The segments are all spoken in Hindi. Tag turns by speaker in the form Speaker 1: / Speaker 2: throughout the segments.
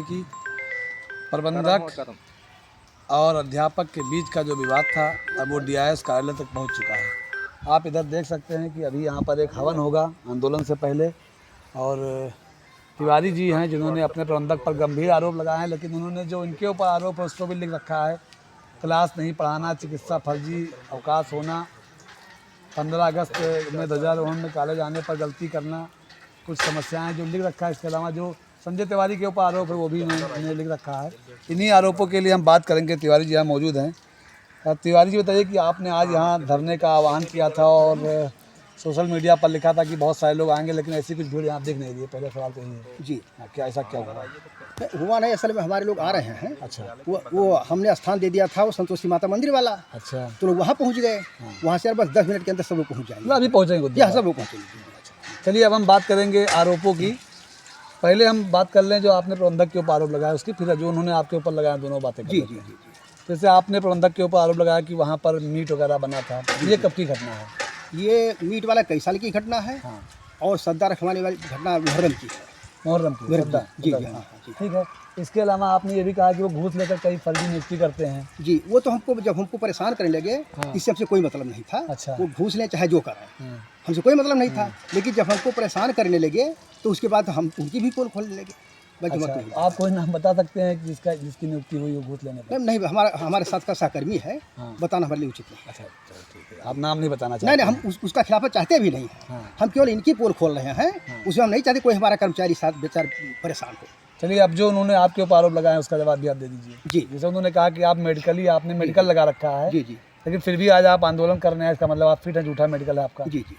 Speaker 1: कि प्रबंधक और अध्यापक के बीच का जो विवाद था अब वो डीआईएस कार्यालय तक पहुंच चुका है। आप इधर देख सकते हैं कि अभी यहाँ पर एक हवन होगा आंदोलन से पहले, और तिवारी जी हैं जिन्होंने अपने प्रबंधक पर गंभीर आरोप लगाए हैं, लेकिन उन्होंने जो इनके ऊपर आरोप है उसको भी लिख रखा है। क्लास नहीं पढ़ाना, चिकित्सा फर्जी अवकाश होना, 15 अगस्त में ध्वजारोहण में कॉलेज आने पर गलती करना, कुछ समस्याएं जो लिख रखा है। इसके अलावा जो संजय तिवारी के ऊपर आरोप है वो भी इन्होंने लिख रखा है। इन्हीं आरोपों के लिए हम बात करेंगे। तिवारी जी यहाँ मौजूद हैं। तिवारी जी बताइए कि आपने आज यहाँ धरने का आह्वान किया था और सोशल मीडिया पर लिखा था कि बहुत सारे लोग आएंगे, लेकिन ऐसी कुछ भीड़ यहाँ दिख नहीं रही है। पहले सवाल तो यही है
Speaker 2: जी,
Speaker 1: क्या ऐसा क्या
Speaker 2: हुआ नहीं। असल में हमारे लोग आ रहे हैं।
Speaker 1: अच्छा,
Speaker 2: वो हमने स्थान दे दिया था, वो संतोषी माता मंदिर वाला।
Speaker 1: अच्छा,
Speaker 2: तो लोग वहाँ पहुँच गए। वहाँ से बस 10 मिनट के अंदर सब लोग पहुँच जाएंगे।
Speaker 1: अभी पहुँचेंगे?
Speaker 2: यहाँ सब लोग पहुँचेंगे।
Speaker 1: चलिए अब हम बात करेंगे आरोपों की। पहले हम बात कर लें जो आपने प्रबंधक के ऊपर आरोप लगाया उसकी, फिर जो उन्होंने आपके ऊपर लगाया, दोनों बातें
Speaker 2: जी जी जी।
Speaker 1: जैसे आपने प्रबंधक के ऊपर आरोप लगाया कि वहाँ पर मीट वगैरह बना था, ये कब की घटना है?
Speaker 2: ये मीट वाला कई साल की घटना है।
Speaker 1: हाँ।
Speaker 2: और सद्दा रखवाने वाली घटना मुहर्रम की है।
Speaker 1: मुहर्रम की?
Speaker 2: जी जी, हाँ जी,
Speaker 1: ठीक है। इसके अलावा आपने ये भी कहा कि वो घूस लेकर कई फर्जी नियुक्ति करते हैं।
Speaker 2: जी, वो तो जब हमको परेशान करने लगे,
Speaker 1: हाँ।
Speaker 2: इससे हमसे कोई मतलब नहीं था।
Speaker 1: अच्छा।
Speaker 2: वो घूस लें चाहे जो करें, हमसे कोई मतलब नहीं था। लेकिन जब हमको परेशान करने लगे तो उसके बाद हम उनकी भी पोल खोलने लगे।
Speaker 1: अच्छा, आप कोई नाम बता सकते हैं कि जिसकी नियुक्ति हुई हो घूस लेने पर?
Speaker 2: नहीं, हमारे साथ का सहकर्मी है।
Speaker 1: हाँ।
Speaker 2: बताना हमारे लिए उचित नहीं।
Speaker 1: अच्छा, चलो ठीक है। आप नाम नहीं बताना चाहते?
Speaker 2: नहीं, हम उसका खिलाफत चाहते भी नहीं है।
Speaker 1: हाँ।
Speaker 2: हम केवल इनकी पोल खोल रहे हैं।
Speaker 1: हाँ।
Speaker 2: उसमें हम नहीं चाहते कोई हमारा कर्मचारी साथ बेचार परेशान हो।
Speaker 1: चलिए, अब जो उन्होंने आपके ऊपर आरोप लगाया उसका जवाब भी आप दे दीजिए।
Speaker 2: जी।
Speaker 1: जैसे उन्होंने कहा कि आप आपने मेडिकल लगा रखा है।
Speaker 2: जी जी।
Speaker 1: लेकिन फिर भी आज आप आंदोलन कर रहे हैं, इसका मतलब आप फिट है, झूठा मेडिकल है आपका?
Speaker 2: जी जी।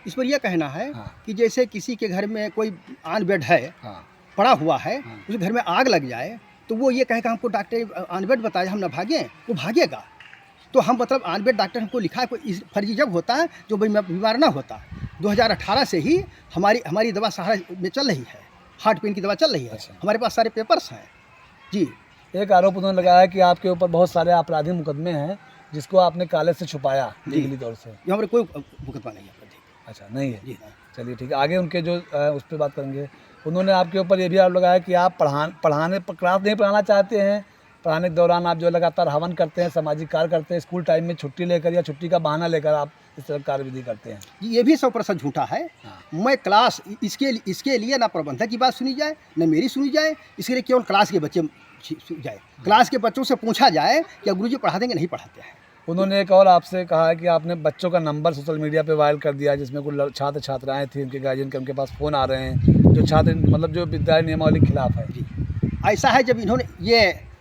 Speaker 2: इस पर यह कहना है
Speaker 1: हाँ।
Speaker 2: कि जैसे किसी के घर में कोई ऑन बेड है,
Speaker 1: हाँ।
Speaker 2: पड़ा हुआ है,
Speaker 1: हाँ।
Speaker 2: उसके घर में आग लग जाए तो वो ये कहेगा हमको डॉक्टर ऑन बेड बताए हम ना भागें, वो भागेगा। तो हम मतलब ऑन बेड डॉक्टर हमको लिखा है, कोई फर्जी जब होता है जो बीमार ना होता। 2018 से ही हमारी दवा सहारा में चल रही है, हार्ट पेन की दवा चल रही है।
Speaker 1: अच्छा।
Speaker 2: हमारे पास सारे पेपर्स हैं। जी।
Speaker 1: एक आरोप उन्होंने लगाया कि आपके ऊपर बहुत सारे आपराधिक मुकदमे हैं जिसको आपने कॉलेज से छुपाया लीगली तौर से।
Speaker 2: यहाँ पर कोई मुकदमा नहीं है।
Speaker 1: अच्छा, नहीं है?
Speaker 2: जी।
Speaker 1: चलिए ठीक है, आगे उनके जो उस पर बात करेंगे। उन्होंने आपके ऊपर ये भी आरोप लगाया कि आप क्लास नहीं पढ़ाना चाहते हैं, पढ़ाने के दौरान आप जो लगातार हवन करते हैं, सामाजिक कार्य करते हैं, स्कूल टाइम में छुट्टी लेकर या छुट्टी का बहाना लेकर आप इस तरह कार्यविधि करते हैं।
Speaker 2: ये भी 100% झूठा है।
Speaker 1: हाँ।
Speaker 2: मैं क्लास इसके लिए ना प्रबंधक की बात सुनी जाए न मेरी सुनी जाए, इसके लिए केवल क्लास के बच्चे जाए, क्लास के बच्चों से पूछा जाए कि गुरुजी पढ़ा देंगे, नहीं पढ़ाते हैं।
Speaker 1: उन्होंने एक और आपसे कहा है कि आपने बच्चों का नंबर सोशल मीडिया पे वायरल कर दिया, जिसमें कुछ छात्र छात्राएं थी, उनके गार्जियन के उनके पास फ़ोन आ रहे हैं जो छात्र मतलब जो विद्यालय नियमावली के खिलाफ है।
Speaker 2: जी, ऐसा है। जब इन्होंने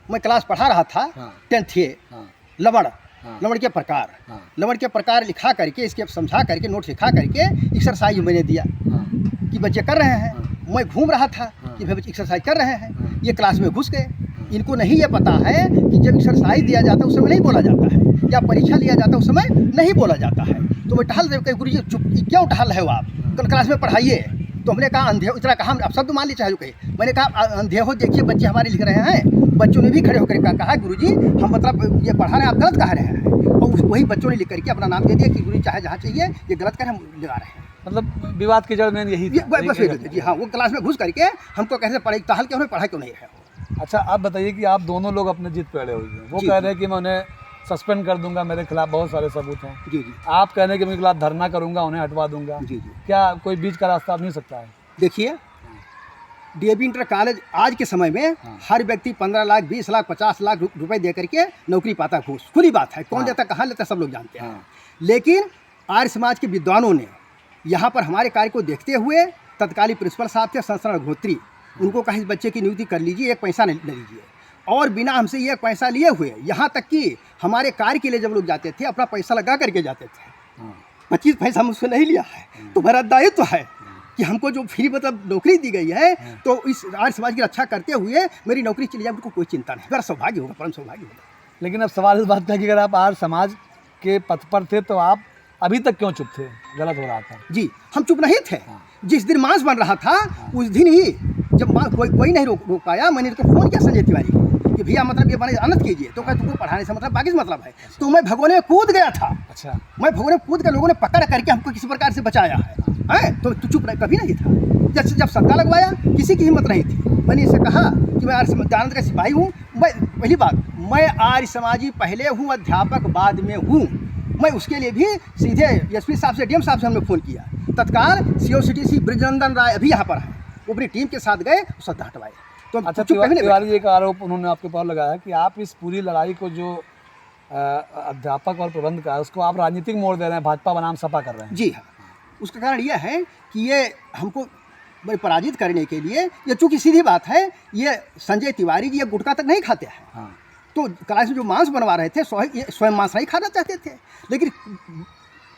Speaker 2: मैं क्लास पढ़ा रहा था।
Speaker 1: हाँ।
Speaker 2: 10th ये
Speaker 1: हाँ।
Speaker 2: लवण
Speaker 1: हाँ।
Speaker 2: लवण के प्रकार,
Speaker 1: हाँ।
Speaker 2: लवण के प्रकार लिखा करके, इसके समझा करके, नोट लिखा करके एक्सरसाइज मैंने दिया।
Speaker 1: हाँ।
Speaker 2: कि बच्चे कर रहे हैं।
Speaker 1: हाँ।
Speaker 2: मैं घूम रहा था।
Speaker 1: हाँ।
Speaker 2: कि भाई एक्सरसाइज कर रहे हैं।
Speaker 1: हाँ।
Speaker 2: ये क्लास में घुस गए। इनको नहीं ये पता है कि जब एक्सरसाइज दिया जाता है उस समय नहीं बोला जाता है, या परीक्षा लिया जाता है उस समय नहीं बोला जाता है। तो वो टहल रहे, गुरु जी चुप, क्यों टहल रहे हो आप, कल क्लास में पढ़ाइए। तो हमने कहा अंधे, इतना कहा, आप शब्द मान लीजिए चाहे जो कहे। मैंने कहा अंधे हो, देखिए बच्चे हमारे लिख रहे हैं। बच्चों ने भी खड़े होकर कहा गुरुजी हम मतलब ये पढ़ा रहे हैं, आप गलत कह रहे हैं। और वही बच्चों ने लिख करके अपना नाम दे दिया कि गुरुजी चाहे जहाँ चाहिए, ये गलत कह रहे हैं, हम लगा रहे हैं।
Speaker 1: मतलब विवाद की जड़ में यही
Speaker 2: बस जी हाँ, वो क्लास में घुस करके हमको कैसे पढ़ाई टहल के उन्हें पढ़ा क्यों नहीं रहे हो।
Speaker 1: अच्छा, आप बताइए कि आप दोनों लोग अपने जिद पे अड़े हुए हैं। वो कह रहे हैं कि मैं उन्हें सस्पेंड कर दूंगा, मेरे खिलाफ बहुत सारे सबूत हैं।
Speaker 2: जी जी।
Speaker 1: आप कह रहे हैं कि मेरे खिलाफ धरना करूंगा, उन्हें हटवा दूंगा।
Speaker 2: जी जी।
Speaker 1: क्या कोई बीच का रास्ता नहीं सकता है?
Speaker 2: देखिए, डीएवी इंटर कॉलेज आज के समय में हर व्यक्ति 15 लाख, 20 लाख, 50 लाख रुपए दे करके नौकरी पाता, घूस खुली बात है। कौन देता, कहाँ लेता, सब लोग जानते हैं। लेकिन आर्य समाज के विद्वानों ने यहाँ पर हमारे कार्य को देखते हुए तत्कालीन प्रिंसिपल साहब थे संस्थान अग्निहोत्री, उनको कहा इस बच्चे की नियुक्ति कर लीजिए, एक पैसा नहीं लीजिए। और बिना हमसे ये पैसा लिए हुए, यहाँ तक कि हमारे कार्य के लिए जब लोग जाते थे अपना पैसा लगा करके जाते थे। 25 पैसा मुझसे नहीं लिया है। तो मेरा दायित्व है कि हमको जो फ्री मतलब नौकरी दी गई है, तो इस आर्य समाज की रक्षा करते हुए मेरी नौकरी चली जाए, उनको कोई चिंता नहीं। मेरा सौभाग्य होगा, परम सौभाग्य होगा।
Speaker 1: लेकिन अब सवाल इस बात का कि अगर आप आर्य समाज के पथ पर थे तो आप अभी तक क्यों चुप थे? गलत हो रहा था।
Speaker 2: जी, हम चुप नहीं थे। जिस दिन मांस बन रहा था उस दिन ही जब कोई नहीं रोक पाया, मैंने तो फोन किया संजय तिवारी को कि भैया मतलब ये बने अनंत कीजिए। तो कहते तुमको पढ़ाने से मतलब बाकी से मतलब है। तो मैं भगोने में कूद गया था।
Speaker 1: अच्छा,
Speaker 2: मैं भगोने में कूद कर लोगों ने पकड़ करके हमको किसी प्रकार से बचाया है। तो चुप कभी नहीं था। जब सत्ता लगवाया किसी की हिम्मत नहीं थी। मैंने इसे कहा कि मैं आर्य समाज का सिपाही हूँ। मैं पहली बात, मैं आर्य समाजी पहले हूँ, अध्यापक बाद में हूँ। मैं उसके लिए भी सीधे एसपी साहब से, डीएम साहब से हमने फ़ोन किया। तत्काल सीओ सिटी ब्रजनंदन राय अभी यहाँ पर है, वो अपनी टीम के साथ गए, सत्ता हटवाए। तो
Speaker 1: अच्छा,
Speaker 2: चुप कभी नहीं
Speaker 1: तिवारी जी, एक आरोप उन्होंने आपके ऊपर लगाया कि आप इस पूरी लड़ाई को जो अध्यापक और प्रबंध का है उसको आप राजनीतिक मोड़ दे रहे हैं, भाजपा बनाम सपा कर रहे हैं।
Speaker 2: जी हाँ, उसका कारण यह है कि ये हमको पराजित करने के लिए, ये चूँकि सीधी बात है, ये संजय तिवारी जी ये गुटखा तक नहीं खाते हैं।
Speaker 1: हाँ।
Speaker 2: तो कलाश में जो मांस बनवा रहे थे ये स्वयं मांस नहीं खाना चाहते थे, लेकिन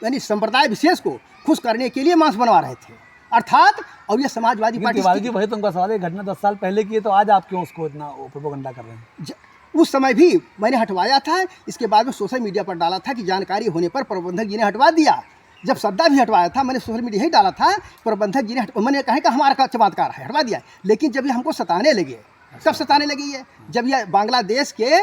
Speaker 2: यानी संप्रदाय विशेष को खुश करने के लिए मांस बनवा रहे थे अर्थात। और ये समाजवादी पार्टी,
Speaker 1: तिवारी जी वही तो उनका सवाल है, घटना 10 साल पहले की है, तो आज आप क्यों उसको इतना प्रोपेगेंडा कर रहे हैं?
Speaker 2: उस समय भी मैंने हटवाया था, इसके बाद में सोशल मीडिया पर डाला था कि जानकारी होने पर प्रबंधक जी ने हटवा दिया। जब सद्दा भी हटवाया था मैंने सोशल मीडिया ही डाला था, प्रबंधक जी ने मैंने कहा कि हमारा का चमत्कार है, हटवा दिया। लेकिन जब ये हमको सताने लगे, कब सताने लगी है? जब यह बांग्लादेश के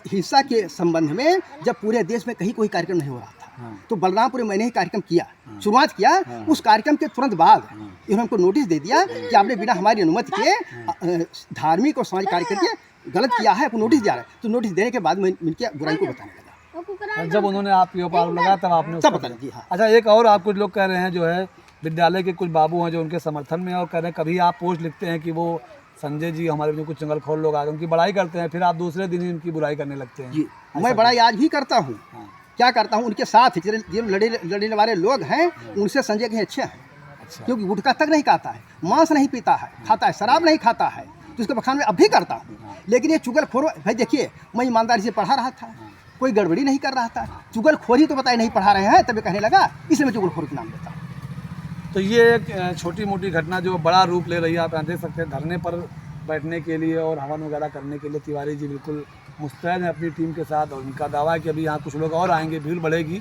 Speaker 2: हिस्सा के संबंध में जब पूरे देश में कहीं कोई कार्यक्रम नहीं हो रहा था, तो बलरामपुर में मैंने ही कार्यक्रम किया, शुरुआत किया। उस कार्यक्रम के तुरंत बाद इन्होंने हमको नोटिस दे दिया कि आपने बिना हमारी अनुमति के धार्मिक और सामाजिक कार्य करके गलत किया है, आपको नोटिस दिया है। तो नोटिस देने के बाद मैं इनके बुराई को बताने लगा।
Speaker 1: जब उन्होंने आपके ऊपर आरोप लगाया तब आपने
Speaker 2: सब बता जी। हाँ।
Speaker 1: अच्छा, एक और आप कुछ लोग कह रहे हैं जो है विद्यालय के कुछ बाबू हैं जो उनके समर्थन में, और कह रहे हैं कभी आप पोस्ट लिखते हैं कि वो संजय जी हमारे जो कुछ जंगलखोर लोग आ गए उनकी बड़ाई करते हैं, फिर आप दूसरे दिन ही उनकी बुराई करने लगते हैं।
Speaker 2: जी, मैं बड़ाई आज भी करता हूँ। क्या करता हूँ, उनके साथ जो लड़ने वाले लोग हैं उनसे संजय के अच्छे हैं।
Speaker 1: अच्छा।
Speaker 2: क्योंकि गुटखा तक नहीं खाता है, मांस नहीं पीता है, खाता है शराब नहीं खाता है, तो इसके बखान में अब भी करता हूँ। लेकिन ये चुगलखोर भाई देखिए, मैं ईमानदारी से पढ़ा रहा था, कोई गड़बड़ी नहीं कर रहा था। चुगलखोरी तो बताए नहीं पढ़ा रहे हैं, तभी कहने लगा, इसलिए मैं चुगलखोर का नाम लेता हूँ।
Speaker 1: तो ये एक छोटी मोटी घटना जो बड़ा रूप ले रही है, आप यहाँ देख सकते हैं धरने पर बैठने के लिए और हवन वगैरह करने के लिए तिवारी जी बिल्कुल मुस्तैद हैं अपनी टीम के साथ, और उनका दावा है कि अभी यहाँ कुछ लोग और आएंगे, भीड़ बढ़ेगी।